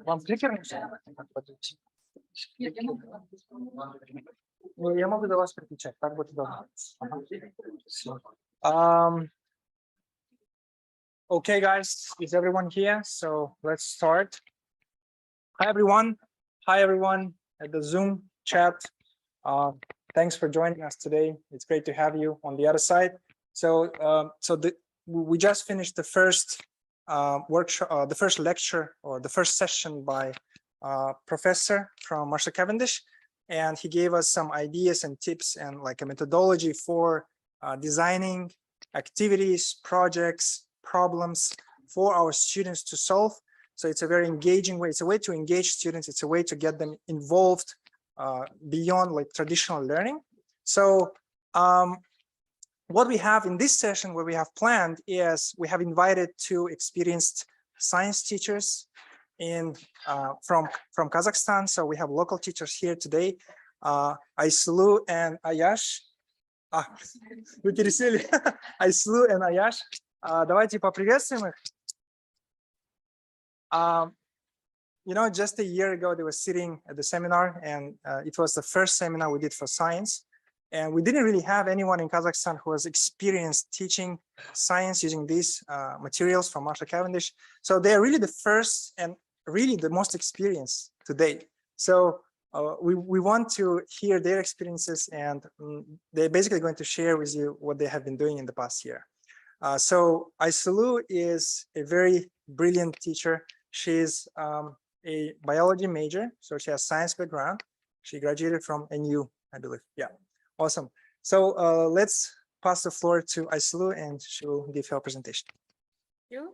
Вам кликер нужен? Ну, я могу до вас переключать, так будет удобно. Okay, guys, is everyone here? So let's start. Hi, everyone. Hi, everyone at the Zoom chat. Thanks for joining us today. It's great to have you on the other side. So, we just finished the first workshop, the first lecture, or the first session by professor from Marshall Cavendish, and he gave us some ideas and tips and like a methodology for designing activities, projects, problems for our students to solve. So it's a very engaging way. It's a way to engage students. It's a way to get them involved beyond like traditional learning. So what we have in this session, what we have planned is we have invited two experienced science teachers from Kazakhstan. So we have local teachers here today, Aisulu and Ayash. Вы пересели. Aisulu and Ayash. Давайте поприветствуем их. You know, just a year ago, they were sitting at the seminar, and it was the first seminar we did for science. And we didn't really have anyone in Kazakhstan who was experienced teaching science using these materials from Marshall Cavendish. So they're really the first and really the most experienced to date. So we want to hear their experiences, and they're basically going to share with you what they have been doing in the past year. So Aisulu is a very brilliant teacher. She's a biology major, so she has science background. She graduated from NU, I believe. Yeah, awesome. So let's pass the floor to Aisulu, and she will give her presentation. Thank you.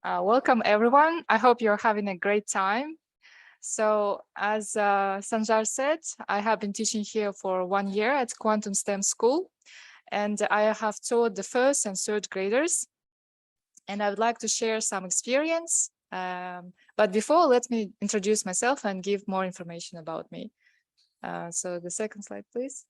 Welcome, everyone. I hope you're having a great time. So as Sanjar said, I have been teaching here for 1 year at Quantum STEM School, and I have taught the first and third graders. And I would like to share some experience. But before, let me introduce myself and give more information about me. So the second slide, please.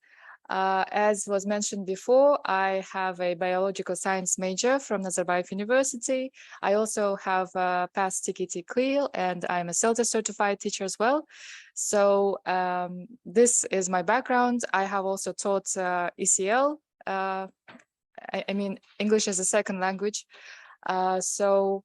As was mentioned before, I have a biological science major from Nazarbayev University. I also have passed TKT CLIL, and I'm a CELTA certified teacher as well. So this is my background. I have also taught ECL, I mean English as a second language. So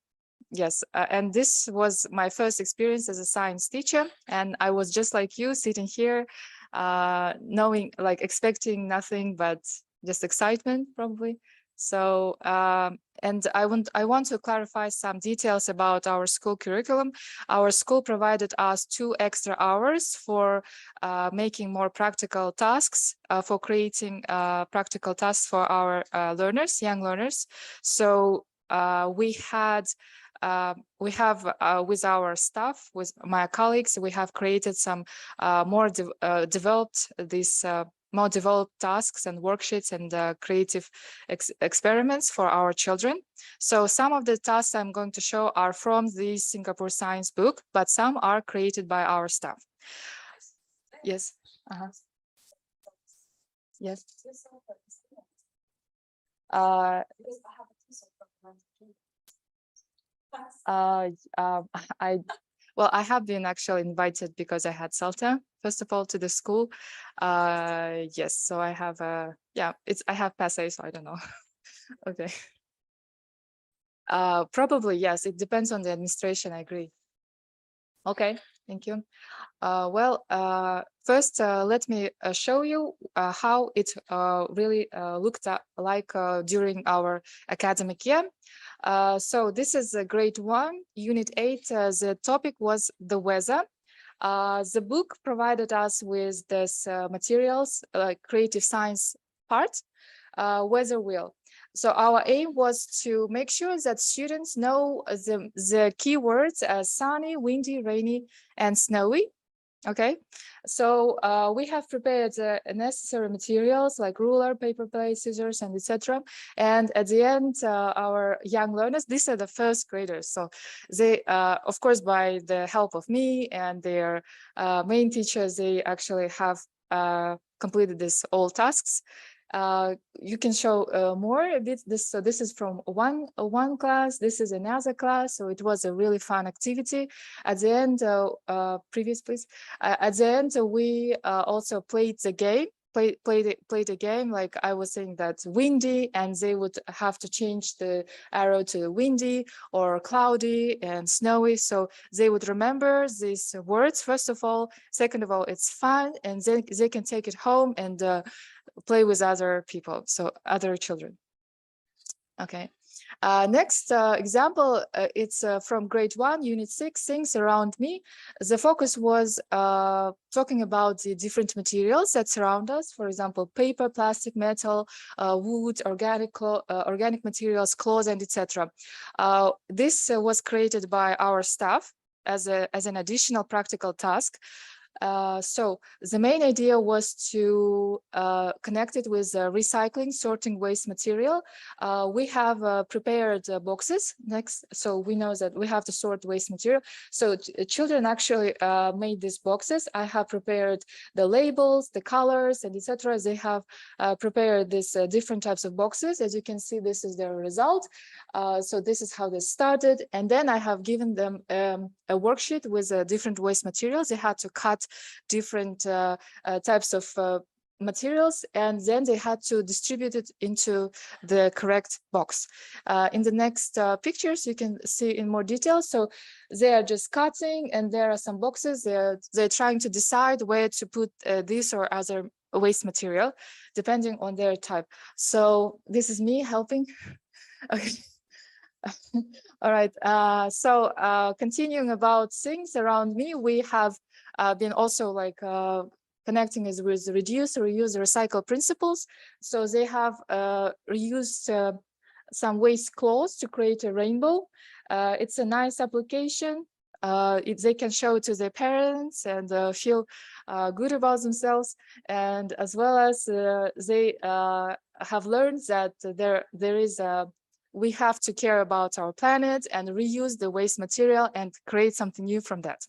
yes, and this was my first experience as a science teacher, and I was just like you, sitting here, knowing, like, expecting nothing but just excitement, probably. So, and I want to clarify some details about our school curriculum. Our school provided us 2 extra hours for making more practical tasks, for creating practical tasks for our learners, young learners. So we have with our staff, with my colleagues, we have created some more developed tasks and worksheets and creative experiments for our children. So some of the tasks I'm going to show are from the Singapore Science book, but some are created by our staff. Yes. Yes. I have been actually invited because I had CELTA, first of all, to the school. Yes, so I have I have PASE, so I don't know. Okay. Probably, yes, it depends on the administration, I agree. Okay, thank you. First, let me show you how it really looked like during our academic year. So this is a grade 1, unit 8. The topic was the weather. The book provided us with this materials, creative science part, weather wheel. So our aim was to make sure that students know the keywords as sunny, windy, rainy, and snowy. Okay, so we have prepared necessary materials like ruler, paper plate, scissors, and etc. And at the end, our young learners, these are the first graders. So they, of course, by the help of me and their main teachers, they actually have completed all tasks. You can show more a bit. So this is from one class. This is another class. So it was a really fun activity. At the end, previous please. At the end, we also played the game. Played a game, like I was saying, that's windy, and they would have to change the arrow to windy or cloudy and snowy. So they would remember these words first of all. Second of all, it's fun, and then they can take it home and play with other people, so other children. Okay. Next example, it's from grade 1, unit 6, things around me. The focus was talking about the different materials that surround us. For example, paper, plastic, metal, wood, organic materials, clothes, and etc. This was created by our staff as an additional practical task. So the main idea was to connect it with recycling, sorting waste material. We have prepared boxes next, so we know that we have to sort waste material. So children actually made these boxes. I have prepared the labels, the colors, and etc. They have prepared these different types of boxes. As you can see, this is their result. So this is how they started. And then I have given them a worksheet with different waste materials. They had to cut different types of materials, and then they had to distribute it into the correct box. In the next pictures, you can see in more detail. So they are just cutting, and there are some boxes. They're trying to decide where to put this or other waste material, depending on their type. So this is me helping. Okay. All right. So continuing about things around me, we have been also like connecting is with reduce, reuse, recycle principles. So they have reused some waste clothes to create a rainbow. It's a nice application. They can show it to their parents and feel good about themselves. And as well as they have learned that there is we have to care about our planet and reuse the waste material and create something new from that.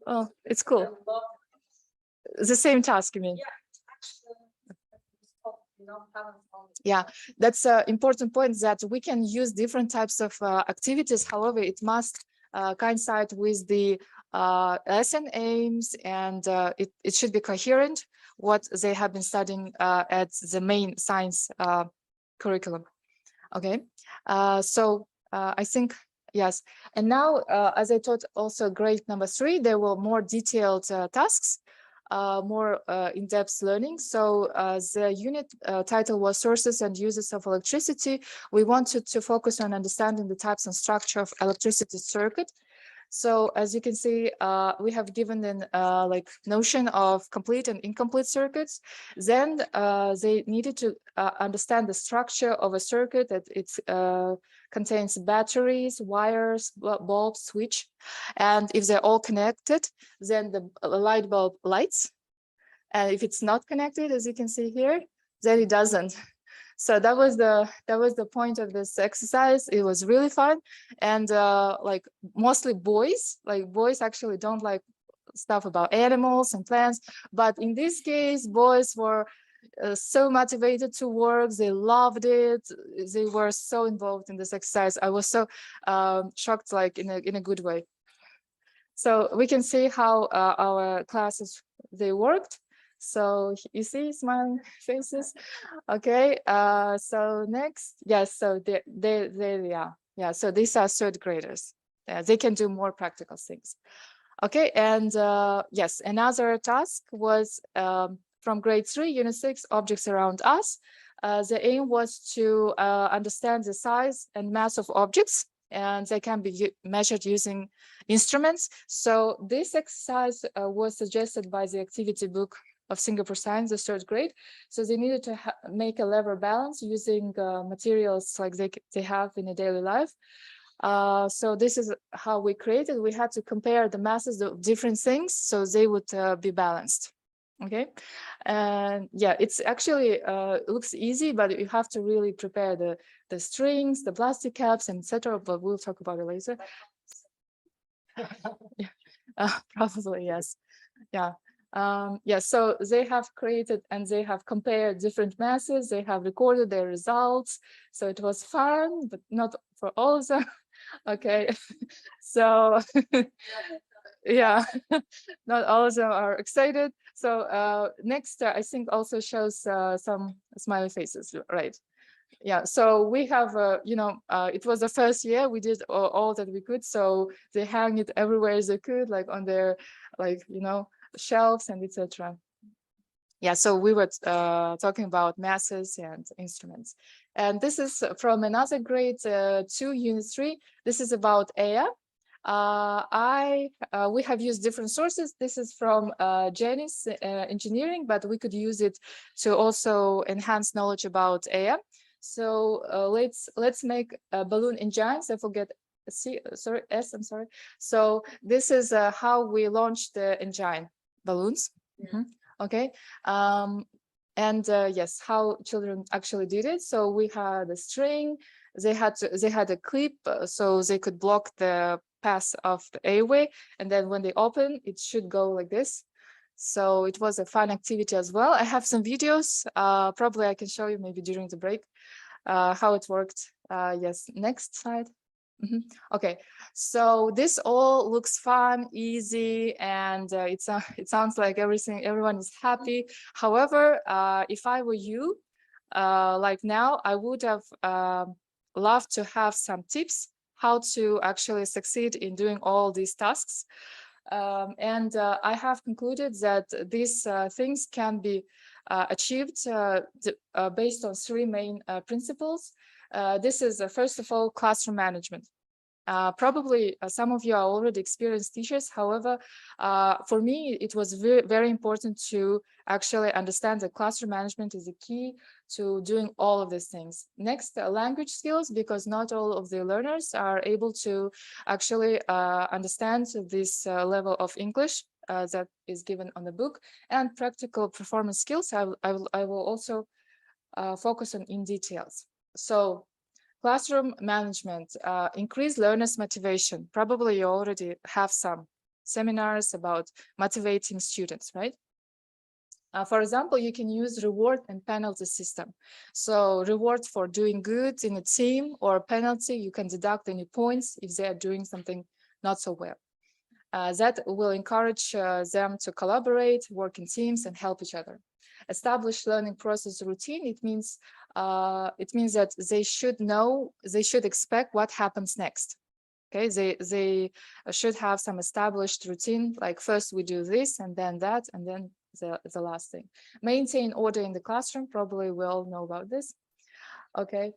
Oh, it's cool. The same task, you mean? Yeah, that's an important point, that we can use different types of activities. However, it must coincide with the lesson aims, and it should be coherent what they have been studying at the main science curriculum. Okay, so I think, yes. And now, as I taught also grade number 3, there were more detailed tasks, more in-depth learning. So the unit title was Sources and Uses of Electricity. We wanted to focus on understanding the types and structure of electricity circuit. So as you can see, we have given an like notion of complete and incomplete circuits. Then they needed to understand the structure of a circuit, that it contains batteries, wires, bulbs, switch. And if they're all connected, then the light bulb lights. And if it's not connected, as you can see here, then it doesn't. So that was the point of this exercise. It was really fun, and like mostly boys actually don't like stuff about animals and plants, but in this case, boys were so motivated to work. They loved it. They were so involved in this exercise. I was so shocked, like in a good way. So we can see how our classes, they worked. So you see smiling faces. Okay, so next, yes, so yeah, so these are 3rd graders. They can do more practical things. Okay, and yes, another task was from grade 3, unit 6, objects around us. The aim was to understand the size and mass of objects, and they can be measured using instruments. So this exercise was suggested by the activity book of Singapore Science, the 3rd grade. So they needed to make a lever balance using materials like they have in a daily life. So this is how we created. We had to compare the masses of different things so they would be balanced. Okay, and yeah, it's actually looks easy, but you have to really prepare the strings, the plastic caps, and etc. But we'll talk about it later. Yeah. Probably yes. Yeah. Yeah, so they have created and they have compared different masses. They have recorded their results. So it was fun, but not for all of them. Okay, so yeah, not all of them are excited. So next, I think also shows some smiley faces, right? Yeah, so we have, it was the first year we did all that we could. So they hang it everywhere they could, like on their, shelves and etc. Yeah, so we were talking about masses and instruments. And this is from another grade 2, unit 3. This is about Aya. We have used different sources. This is from Jenny's engineering, but we could use it to also enhance knowledge about Aya. So let's make a balloon engines. I forget S, I'm sorry. So this is how we launched the engine balloons. Okay. Yes, how children actually did it. So we had a string. They had a clip, so they could block the path of the airway, and then when they open, it should go like this. So it was a fun activity as well. I have some videos. Probably I can show you maybe during the break how it worked. Yes, next slide. Okay, so this all looks fun, easy, and it sounds like everyone is happy. However, if I were you, like now, I would have loved to have some tips how to actually succeed in doing all these tasks. I have concluded that these things can be achieved based on 3 main principles. This is, first of all, classroom management. Probably some of you are already experienced teachers. However, for me, it was very, very important to actually understand that classroom management is the key to doing all of these things. Next, language skills, because not all of the learners are able to actually understand this level of English that is given on the book. And practical performance skills, I will also focus on in details. So classroom management, increase learners' motivation. Probably you already have some seminars about motivating students, right? For example, you can use reward and penalty system. So reward for doing good in a team, or penalty, you can deduct any points if they are doing something not so well. That will encourage them to collaborate, work in teams, and help each other. Establish learning process routine. It means that they should know, they should expect what happens next. Okay, they should have some established routine, like first we do this and then that, and then the last thing. Maintain order in the classroom. Probably we all know about this. Okay,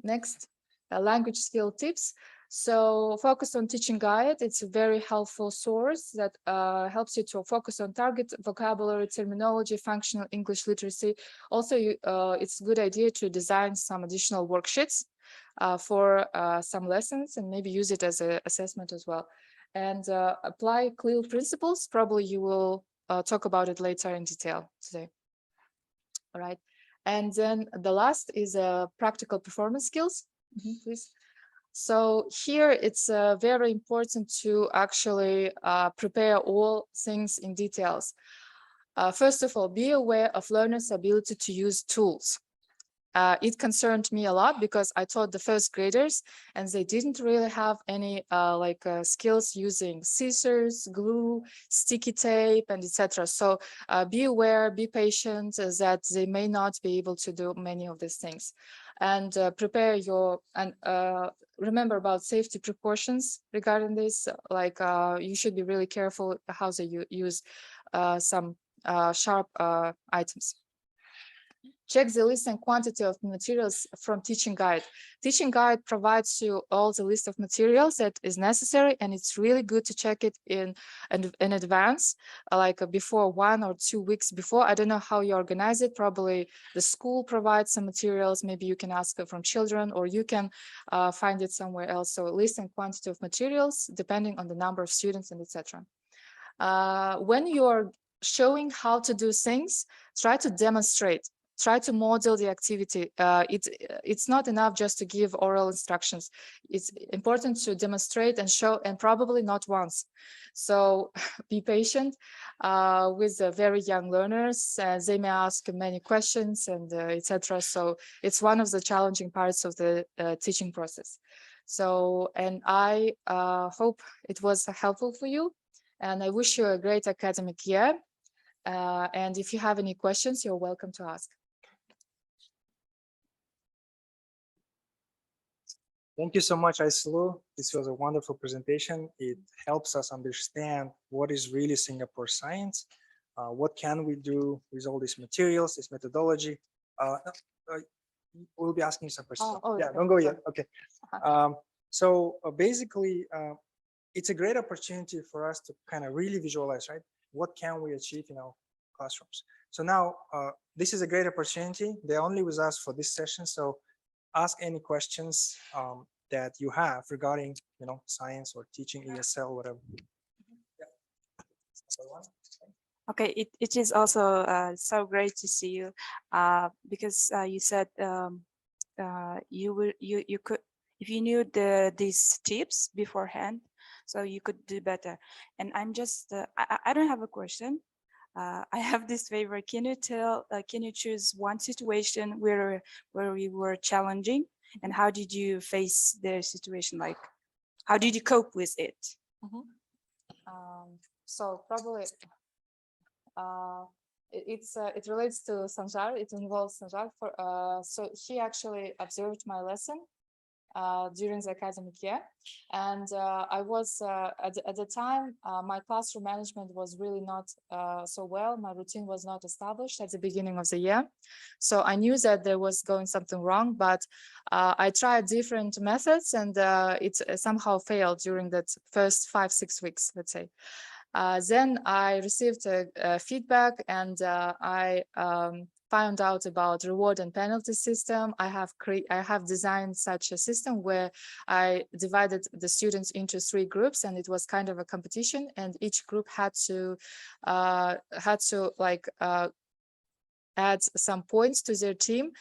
next, language skill tips. So focus on teaching guide. It's a very helpful source that helps you to focus on target vocabulary, terminology, functional English literacy. Also, it's a good idea to design some additional worksheets for some lessons, and maybe use it as an assessment as well. And apply clear principles. Probably you will talk about it later in detail today. All right. And then the last is practical performance skills. Please. So here it's very important to actually prepare all things in details. First of all, be aware of learners' ability to use tools. It concerned me a lot because I taught the first graders and they didn't really have any skills using scissors, glue, sticky tape, and etc. So be aware, be patient that they may not be able to do many of these things. And prepare your, and remember about safety precautions regarding this. Like you should be really careful how they use some sharp items. Check the list and quantity of materials from teaching guide. Teaching guide provides you all the list of materials that is necessary, and it's really good to check it in advance, like before 1 or 2 weeks before. I don't know how you organize it. Probably the school provides some materials. Maybe you can ask from children, or you can find it somewhere else. So list and quantity of materials depending on the number of students and etc. When you're showing how to do things, try to demonstrate. try to model the activity. It's not enough just to give oral instructions. It's important to demonstrate and show, and probably not once. So be patient with the very young learners. They may ask many questions and etc. So it's one of the challenging parts of the teaching process. So, and I hope it was helpful for you, and I wish you a great academic year. And if you have any questions, you're welcome to ask. Thank you so much, Aisulu. This was a wonderful presentation. It helps us understand what is really Singapore science. What can we do with all these materials, this methodology? We'll be asking you some questions. Yeah, okay. don't go yet. Okay. So basically, it's a great opportunity for us to kind of really visualize, right? What can we achieve in our classrooms? So now this is a great opportunity. They're only with us for this session. So ask any questions that you have regarding, science or teaching ESL, whatever. Yeah. Okay, it is also so great to see you because you said you could, if you knew these tips beforehand, so you could do better. And I'm just I don't have a question. I have this favor. Can you choose one situation where we were challenging, and how did you face the situation? Like, how did you cope with it? So probably it relates to Sanjar. It involves Sanjar. So he actually observed my lesson during the academic year, and I was at the time my classroom management was really not so well. My routine was not established at the beginning of the year, so I knew that there was going something wrong, but I tried different methods, and it somehow failed during that first 5-6 weeks, let's say. Then I received feedback, and I found out about reward and penalty system. I have designed such a system where I divided the students into 3 groups, and it was kind of a competition, and each group had to add some points to their team.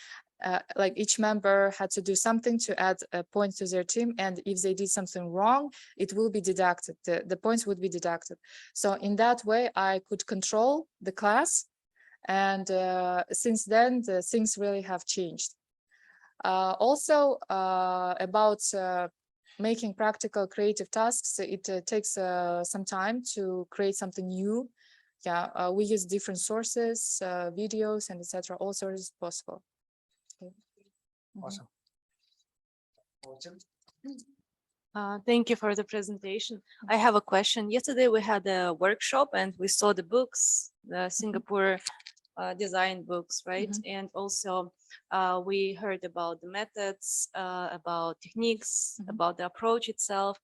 Like each member had to do something to add a point to their team, and if they did something wrong, it will be deducted. The points would be deducted. So in that way, I could control the class, and since then, the things really have changed. Also, about making practical creative tasks, it takes some time to create something new. Yeah, we use different sources, videos, and etc. All sources possible. Awesome. Thank you for the presentation. I have a question. Yesterday we had a workshop and we saw the books, the Singapore design books, right? And also we heard about the methods, about techniques, about the approach itself.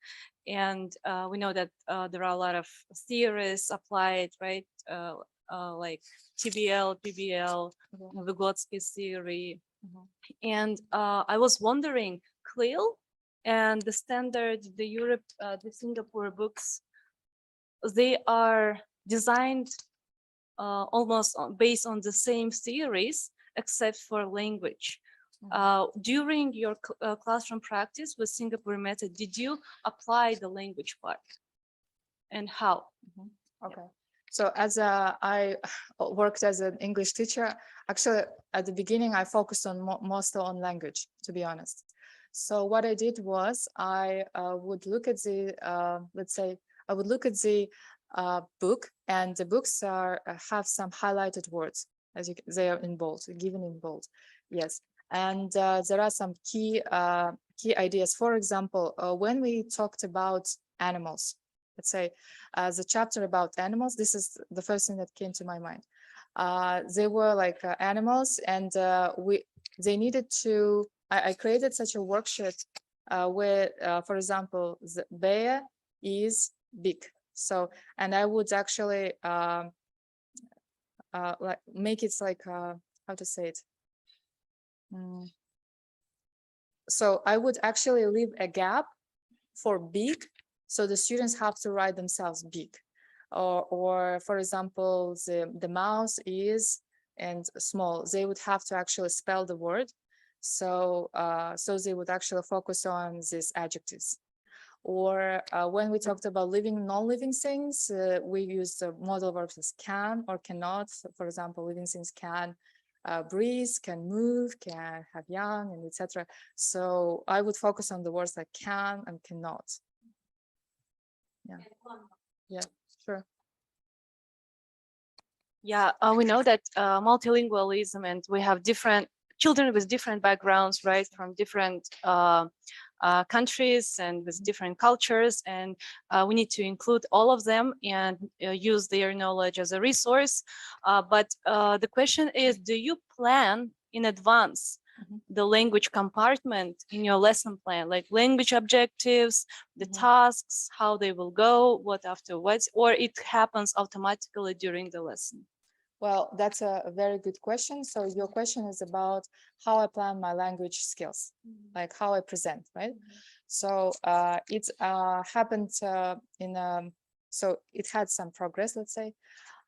And we know that there are a lot of theories applied, right? Like TBL, PBL, Vygotsky's theory. And I was wondering, CLIL and the standard, the Singapore books, they are designed almost based on the same theories, except for language. During your classroom practice with Singapore method, did you apply the language part, and how? Okay. So as I worked as an English teacher, actually at the beginning I focused on mostly on language, to be honest. So what I did was I would look at the let's say I would look at the book, and the books have some highlighted words, as they are in bold, given in bold. Yes, and there are some key ideas. For example, when we talked about animals. Let's say the chapter about animals, this is the first thing that came to my mind. They were like animals, and they needed to, I created such a worksheet where, for example, the bear is big. So, and I would actually like make it like, how to say it? So I would actually leave a gap for big. So the students have to write themselves big, or for example, the mouse is and small, they would have to actually spell the word. So, so they would actually focus on these adjectives. Or when we talked about living, non-living things, we used the modal verbs as can or cannot. So for example, living things can breathe, can move, can have young, and etc. So I would focus on the words like can and cannot. Yeah, yeah, sure. Yeah, we know that multilingualism, and we have different children with different backgrounds, right, from different countries and with different cultures, and we need to include all of them and use their knowledge as a resource. But the question is, do you plan in advance the language compartment in your lesson plan, like language objectives, the tasks, how they will go, what afterwards, or it happens automatically during the lesson? Well, that's a very good question. So your question is about how I plan my language skills, like how I present, right? So it happened so it had some progress, let's say.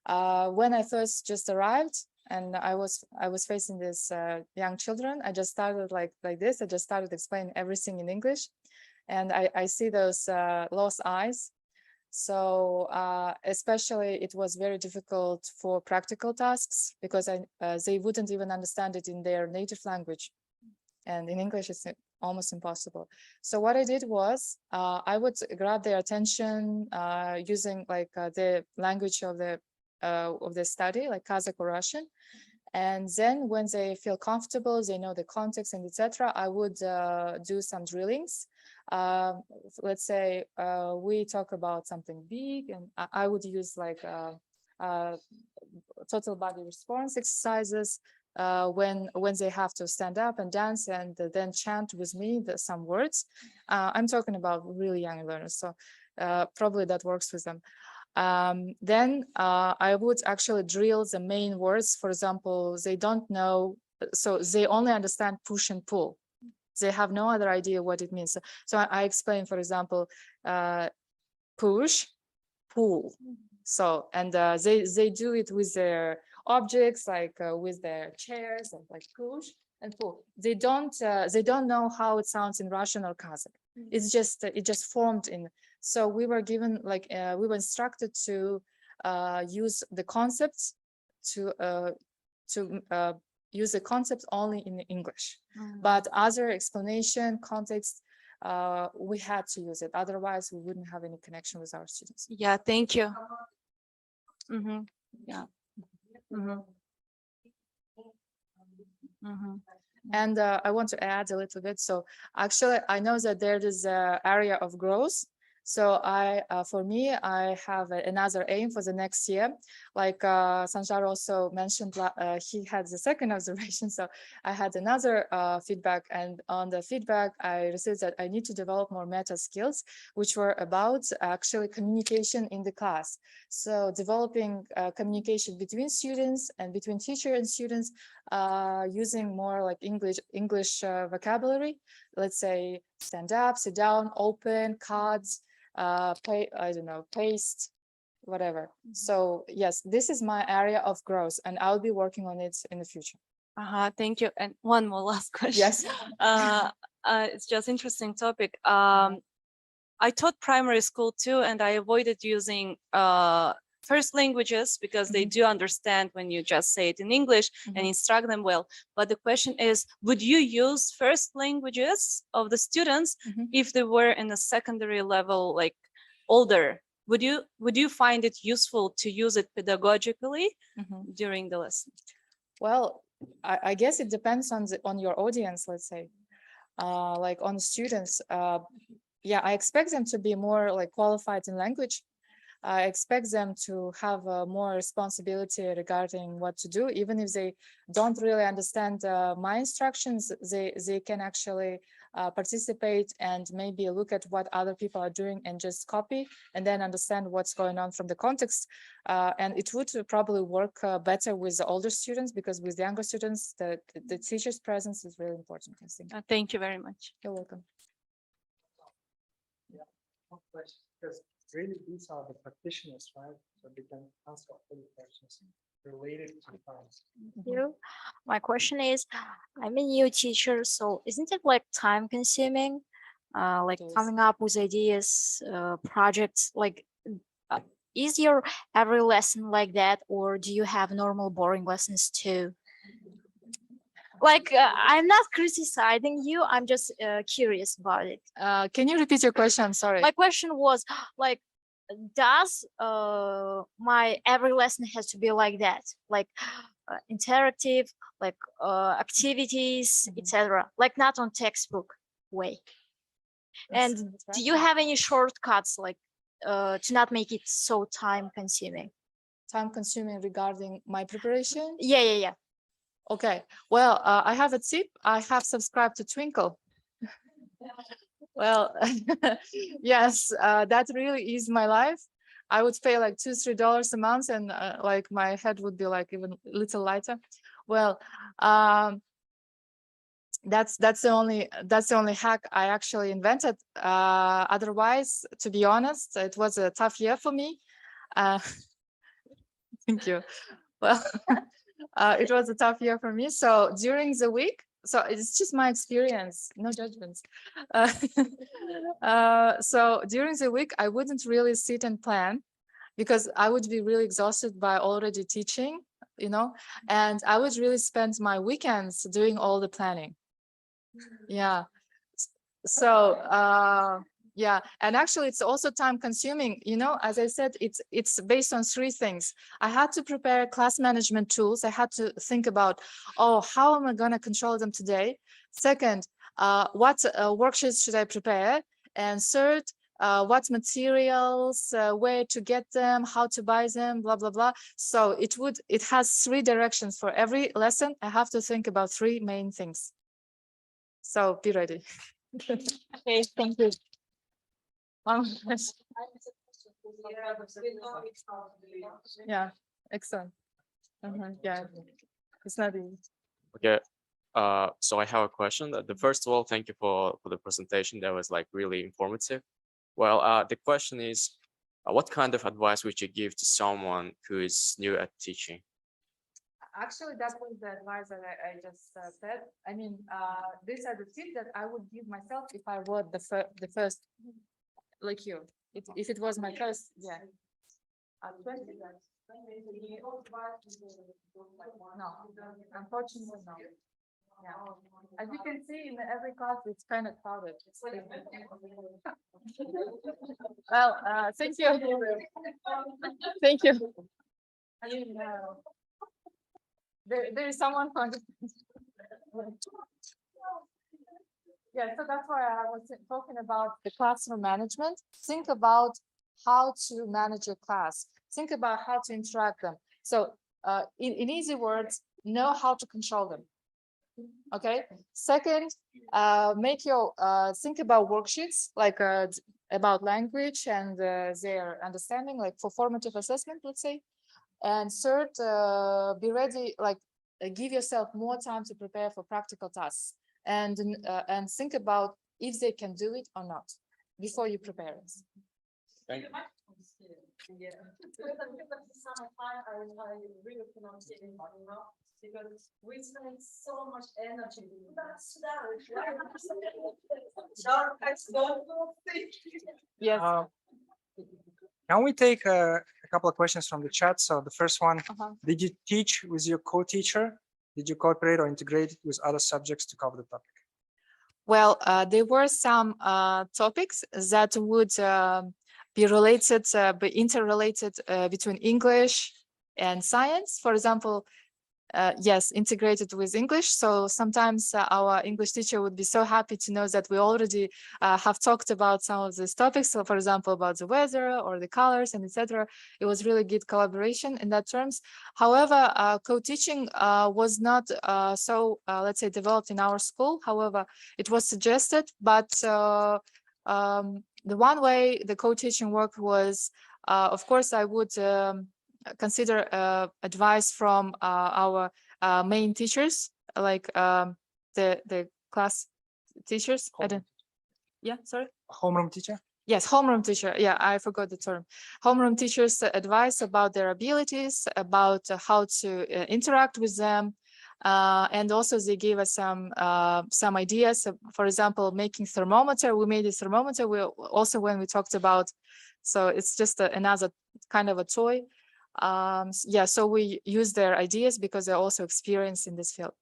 When I first just arrived and I was facing these young children, I just started like this. I just started explaining everything in English, and I see those lost eyes. So especially it was very difficult for practical tasks because they wouldn't even understand it in their native language. And in English, it's almost impossible. So what I did was I would grab their attention using like the language of the study, like Kazakh or Russian. And then when they feel comfortable, they know the context and etc., I would do some drillings. Let's say we talk about something big, and I would use like total body response exercises when they have to stand up and dance and then chant with me some words. I'm talking about really young learners, so probably that works with them. Then I would actually drill the main words. For example, they don't know, so they only understand push and pull. They have no other idea what it means. So I explain, for example, push, pull. So, and they do it with their objects, like with their chairs, and like push and pull. They don't know how it sounds in Russian or Kazakh. It's just it just formed in. So we were given like we were instructed to use the concepts to use the concepts only in English, but other explanation context we had to use it. Otherwise, we wouldn't have any connection with our students. Yeah, thank you. Yeah. And I want to add a little bit. So actually, I know that there is an area of growth. So for me, I have another aim for the next year. Like Sanjar also mentioned, he had the second observation. So I had another feedback, and on the feedback, I received that I need to develop more meta skills, which were about actually communication in the class. So developing communication between students and between teacher and students, using more like English vocabulary. Let's say stand up, sit down, open, cards, I don't know, paste, whatever. So yes, this is my area of growth, and I'll be working on it in the future. Thank you. And one more last question. Yes. It's just interesting topic. I taught primary school too, and I avoided using first languages because they do understand when you just say it in English and instruct them well. But the question is, would you use first languages of the students if they were in a secondary level, like older? Would you find it useful to use it pedagogically during the lesson? Well, I guess it depends on your audience, let's say. Like on students, yeah, I expect them to be more like qualified in language. I expect them to have more responsibility regarding what to do. Even if they don't really understand my instructions, they can actually participate and maybe look at what other people are doing and just copy and then understand what's going on from the context. And it would probably work better with the older students, because with younger students, the teacher's presence is really important, I think. Thank you very much. You're welcome. really these are the practitioners, right? So they can answer all the questions related to the class. You. My question is, I'm a new teacher, so isn't it like time consuming? Like Yes. coming up with ideas, projects, like is your every lesson like that, or do you have normal boring lessons too? Like I'm not criticizing you, I'm just curious about it. Can you repeat your question? Sorry. My question was like, does my every lesson has to be like that, like interactive, like activities, etc., like not on textbook way? And do you have any shortcuts, like to not make it so time consuming? Time consuming regarding my preparation? Yeah. Okay. Well, I have a tip. I have subscribed to Twinkle. Well, yes, that really is my life. I would pay like $2-3 a month, and like my head would be like even a little lighter. Well, that's the only hack I actually invented. Otherwise, to be honest, it was a tough year for me. Thank you. Well, it was a tough year for me. So during the week, so it's just my experience, no judgments. So during the week, I wouldn't really sit and plan because I would be really exhausted by already teaching, you know, and I would really spend my weekends doing all the planning. Yeah. So yeah, and actually it's also time consuming, you know, as I said, it's based on 3 things. I had to prepare class management tools. I had to think about, oh, how am I going to control them today? Second, what worksheets should I prepare? And third, what materials, where to get them, how to buy them, blah, blah, blah. So it has 3 directions for every lesson. I have to think about 3 main things. So be ready. Okay, thank you. Yeah, excellent. Yeah, it's not easy. Okay, so I have a question. The first of all, thank you for the presentation. That was like really informative. Well, the question is, what kind of advice would you give to someone who is new at teaching? Actually, that was the advice that I just said. I mean, these are the tips that I would give myself if I were the first, like you. If it was my first, yeah. No, unfortunately, no. Yeah. As you can see, in every class, it's kind of crowded. Well, thank you. Thank you. I mean, there is someone from yeah, so that's why I was talking about the classroom management. Think about how to manage your class. Think about how to interact them. So in easy words, know how to control them. Okay. Second, make your think about worksheets, like about language and their understanding, like for formative assessment, let's say. And third, be ready, like give yourself more time to prepare for practical tasks, and think about if they can do it or not before you prepare it. Thank you. Because we spend so much energy. Yes. Can we take a couple of questions from the chat? So the first one, did you teach with your co-teacher? Did you cooperate or integrate with other subjects to cover the topic? Well, there were some topics that would be related, be interrelated between English and science. For example, yes, integrated with English. So sometimes our English teacher would be so happy to know that we already have talked about some of these topics. So for example, about the weather or the colors and etc. It was really good collaboration in that terms. However, co-teaching was not so, let's say, developed in our school. However, it was suggested, but the one way the co-teaching worked was, of course, I would consider advice from our main teachers, like the class teachers. I don't. Yeah, sorry. Homeroom teacher. Yes, homeroom teacher. Yeah, I forgot the term. Homeroom teachers advise about their abilities, about how to interact with them. And also they gave us some ideas. For example, making thermometer. We made a thermometer. We also, when we talked about, so it's just another kind of a toy. Yeah, so we use their ideas because they're also experienced in this field.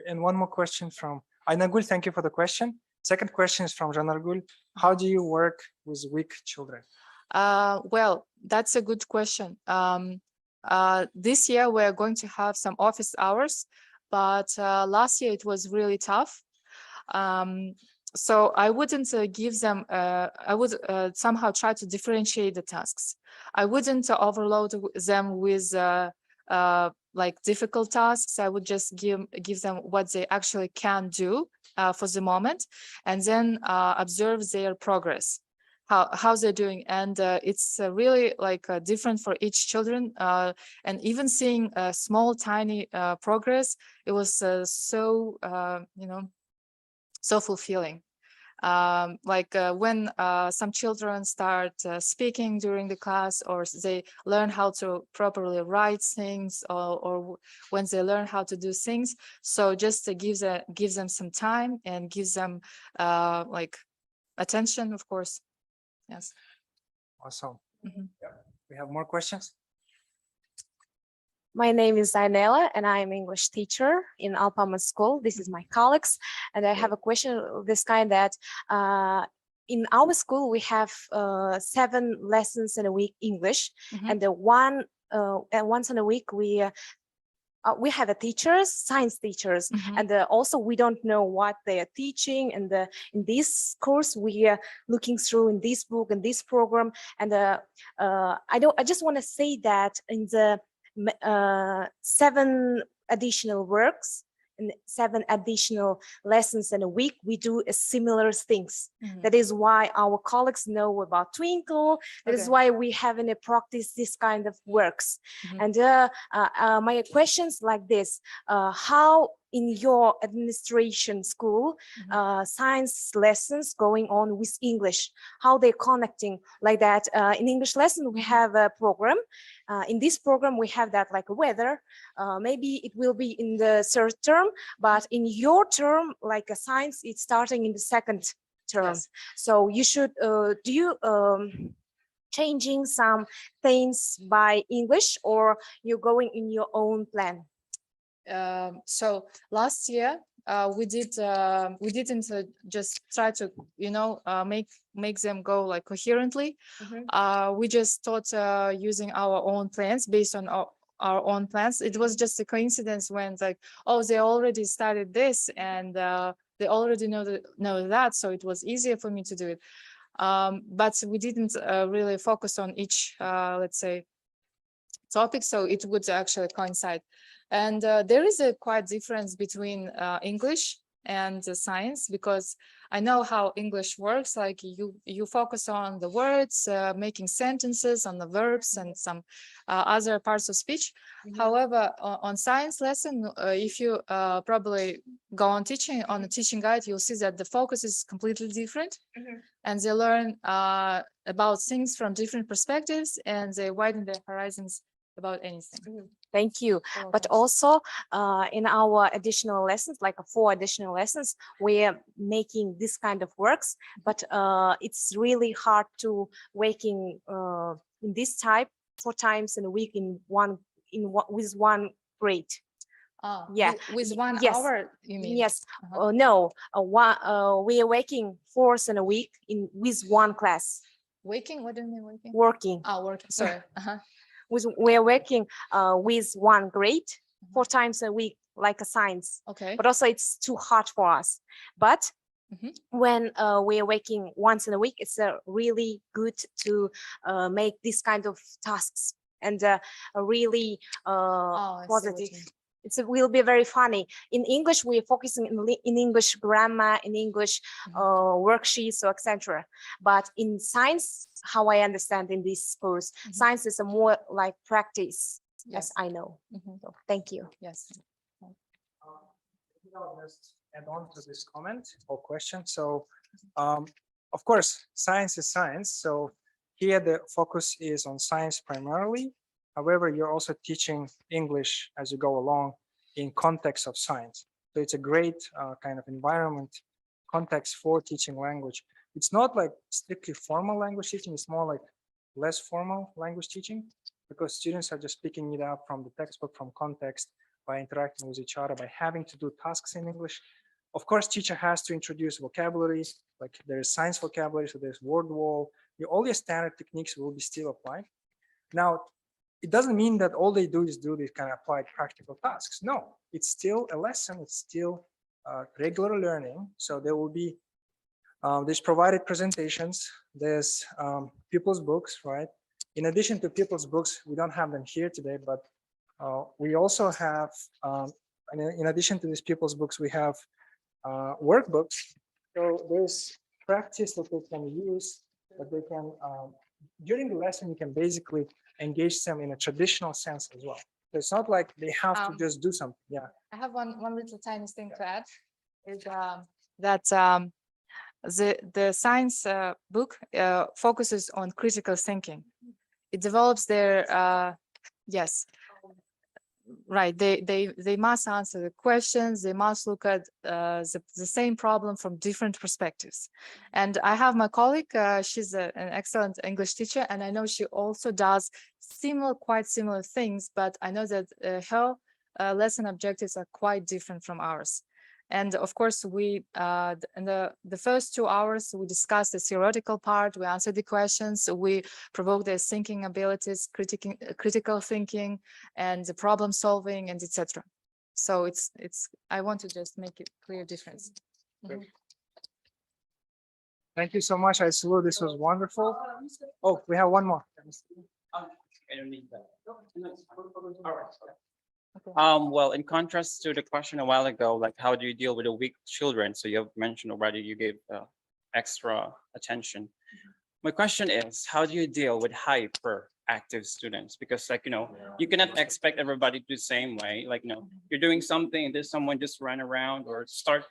And one more question from Ainagul. Thank you for the question. Second question is from Janargul. How do you work with weak children? Well, that's a good question. This year we're going to have some office hours, but last year it was really tough. So I wouldn't give them, I would somehow try to differentiate the tasks. I wouldn't overload them with like difficult tasks. I would just give them what they actually can do for the moment, and then observe their progress, how they're doing. And it's really like different for each children. And even seeing a small, tiny progress, it was so, so fulfilling. Like when some children start speaking during the class, or they learn how to properly write things, or when they learn how to do things. So just to give them some time and give them like attention, of course. Yes. Awesome. Mhm. Yeah. We have more questions. My name is Zainela, and I am English teacher in Alpama School. This is my colleagues, and I have a question of this kind that in our school we have 7 lessons in a week English, and the once in a week we have a teachers, science teachers, and also we don't know what they are teaching. And in this course we are looking through in this book and this program, and I just want to say that in the 7 additional works and 7 additional lessons in a week, we do similar things. That is why our colleagues know about Twinkle. That is why we have in a practice this kind of works. And my questions like this: how in your administration school science lessons going on with English, how they're connecting like that? In English lesson we have a program. In this program we have that like a weather. Maybe it will be in the 3rd term, but in your term, like a science, it's starting in the 2nd term. Yes. So you should do you changing some things by English, or you're going in your own plan? So last year we didn't just try to make them go like coherently. We just thought using our own plans, based on our own plans. It was just a coincidence when like, oh, they already started this, and they already know that, so it was easier for me to do it. But we didn't really focus on each let's say topic, so it would actually coincide. And there is a quite difference between English and science, because I know how English works. Like you focus on the words, making sentences, on the verbs, and some other parts of speech. However, on science lesson, if you probably go on teaching on the teaching guide, you'll see that the focus is completely different, and they learn about things from different perspectives, and they widen their horizons about anything. Thank you. But also in our additional lessons, like 4 additional lessons, we are making this kind of works, but it's really hard to waking in this type 4 times in a week with one grade. Yeah, with 1 yes. hour, you mean? Yes. No, we are waking 4 in a week with 1 class. Waking? What do you mean waking? Working. Oh, working. Sorry. We're working with 1 grade 4 times a week, like a science. Okay. But also it's too hard for us. But when we're working once in a week, it's really good to make this kind of tasks, and really positive. It will be very funny. In English, we're focusing in English grammar, in English worksheets, or etc. But in science, how I understand in this course, science is a more like practice, as I know. So, thank you. Yes. Let's add on to this comment or question. So of course, science is science. So here the focus is on science primarily. However, you're also teaching English as you go along in context of science. So it's a great kind of environment context for teaching language. It's not like strictly formal language teaching. It's more like less formal language teaching, because students are just picking it up from the textbook, from context, by interacting with each other, by having to do tasks in English. Of course, teacher has to introduce vocabulary, like there is science vocabulary, so there's word wall. All your standard techniques will be still applied. Now, it doesn't mean that all they do is do these kind of applied practical tasks. No, it's still a lesson. It's still regular learning. So there will be there's provided presentations, there's people's books, right? In addition to people's books, we don't have them here today, but we also have, in addition to these people's books, we have workbooks. So there's practice that they can use, that they can, during the lesson, you can basically engage them in a traditional sense as well. So it's not like they have to just do something. Yeah. I have one little tiny thing to add, is that the science book focuses on critical thinking. It develops their yes, right. They must answer the questions. They must look at the same problem from different perspectives. And I have my colleague. She's an excellent English teacher, and I know she also does quite similar things. But I know that her lesson objectives are quite different from ours. And of course, we in the first 2 hours, we discussed the theoretical part, we answered the questions, we provoked their thinking abilities, critical thinking, and the problem solving, and etc. So it's I want to just make it clear difference. Mhm. Thank you so much, Aisulu. This was wonderful. Oh, we have one more. I don't need that. Okay. Well, in contrast to the question a while ago, like how do you deal with the weak children? So you have mentioned already you gave extra attention. My question is, how do you deal with hyperactive students? Because like, you cannot expect everybody to do the same way. Like, you're doing something and there's someone just run around or start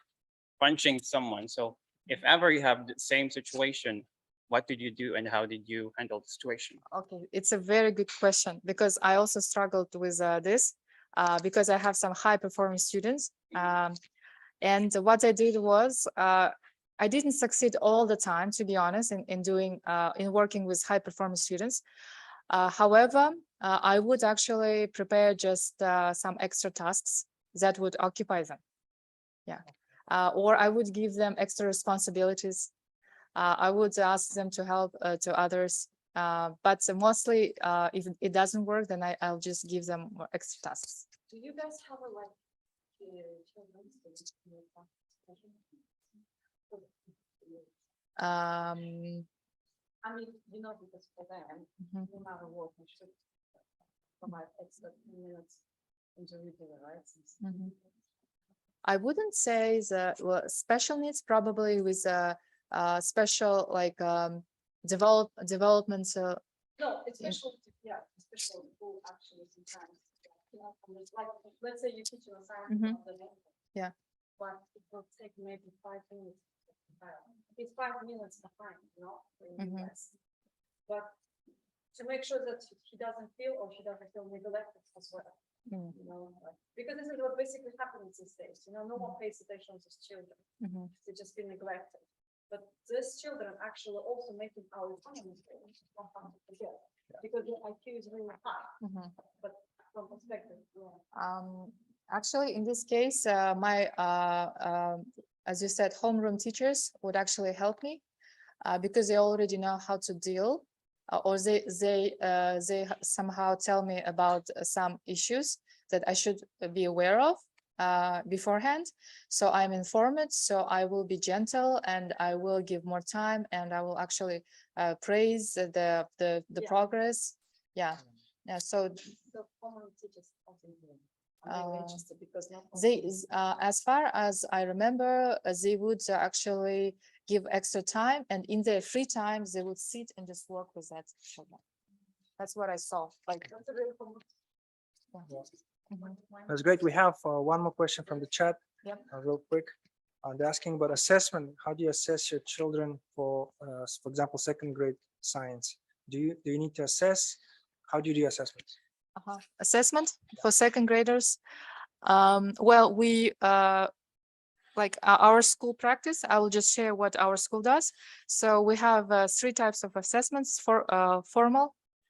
punching someone. So if ever you have the same situation, what did you do and how did you handle the situation? Okay, it's a very good question, because I also struggled with this. Because I have some high performing students. And what I did was, I didn't succeed all the time, to be honest, in working with high performing students. However, I would actually prepare just some extra tasks that would occupy them. Yeah. Or I would give them extra responsibilities. I would ask them to help to others. But mostly, if it doesn't work, then I'll just give them more extra tasks. Do you guys have a Um, I mean, because for them, no matter what, we should provide extra minutes into reading, right? I wouldn't say that, well, special needs probably with a special like development. No, it's special, yeah, special who actually sometimes, like, let's say you teach a science of the language. Yeah. But it will take maybe 5 minutes. It's 5 minutes behind, in the class. But to make sure that he doesn't feel or she doesn't feel neglected as well. Because this is what basically happens these days. No one pays attention to these children. They just feel neglected. But these children actually also making our economy because the IQ is really high. But from perspective, Actually, in this case, my as you said, homeroom teachers would actually help me because they already know how to deal, or they somehow tell me about some issues that I should be aware of beforehand. So I'm informed, so I will be gentle and I will give more time and I will actually praise the progress. Yeah. So homeroom teachers also because they, as far as I remember, they would actually give extra time, and in their free time, they would sit and just work with that children. That's what I saw. Like, That's great. We have one more question from the chat. Yep. Real quick. They're asking about assessment. How do you assess your children for example, second grade science? Do you need to assess? How do you do assessments? Assessment for second graders. Well, we like our school practice. I will just share what our school does. So we have 3 types of assessments: for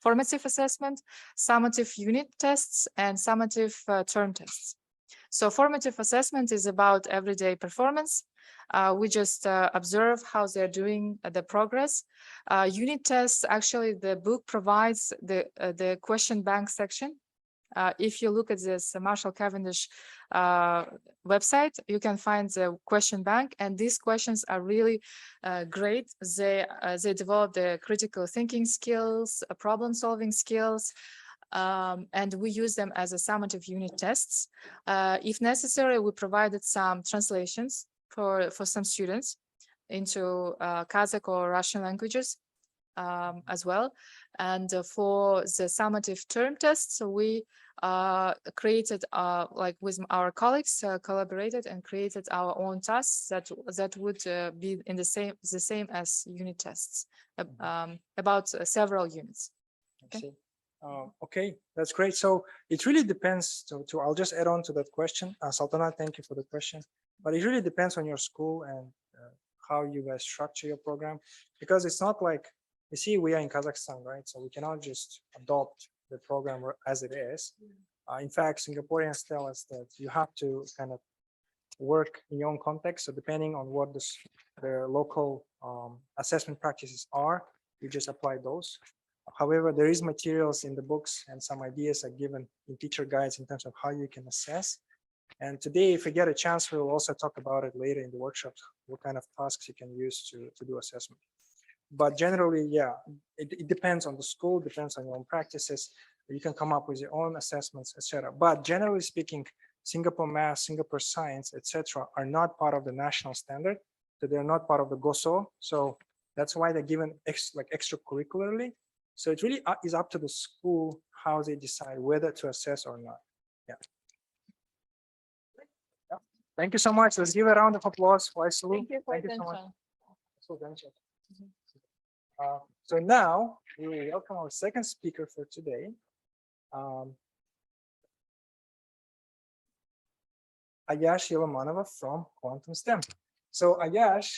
formative assessment, summative unit tests, and summative term tests. So formative assessment is about everyday performance. We just observe how they're doing the progress. Unit tests, actually, the book provides the question bank section. If you look at this Marshall Cavendish website, you can find the question bank, and these questions are really great. They develop the critical thinking skills, problem solving skills, and we use them as a summative unit tests. If necessary, we provided some translations for some students into Kazakh or Russian languages as well. And for the summative term tests, so we created like with our colleagues collaborated and created our own tasks that would be in the same as unit tests, about several units. Okay. Okay, that's great. So it really depends. I'll just add on to that question. Sultana, thank you for the question. But it really depends on your school and how you guys structure your program, because it's not like, you see, we are in Kazakhstan, right? So we cannot just adopt the program as it is. In fact, Singaporeans tell us that you have to kind of work in your own context. So depending on what the local assessment practices are, you just apply those. However, there is materials in the books and some ideas are given in teacher guides in terms of how you can assess. And today, if we get a chance, we'll also talk about it later in the workshops, what kind of tasks you can use to do assessment. But generally, yeah, it depends on the school, depends on your own practices. You can come up with your own assessments, etc. But generally speaking, Singapore Math, Singapore Science, etc., are not part of the national standard. So they're not part of the GOSO. So that's why they're given extracurricularly. So it really is up to the school how they decide whether to assess or not. Yeah. Thank you so much. Let's give a round of applause for Aisulu. Thank you for so much. So now we will welcome our second speaker for today. Ayash Yelamanova from Quantum STEM. So Ayash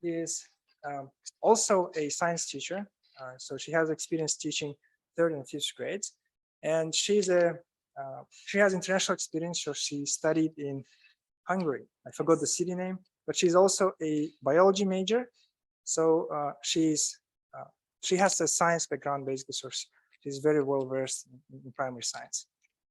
is also a science teacher. So she has experience teaching 3rd and 5th grades, and she has international experience. So she studied in Hungary. I forgot the city name, but she's also a biology major. So she has a science background basically. So she's very well versed in primary science.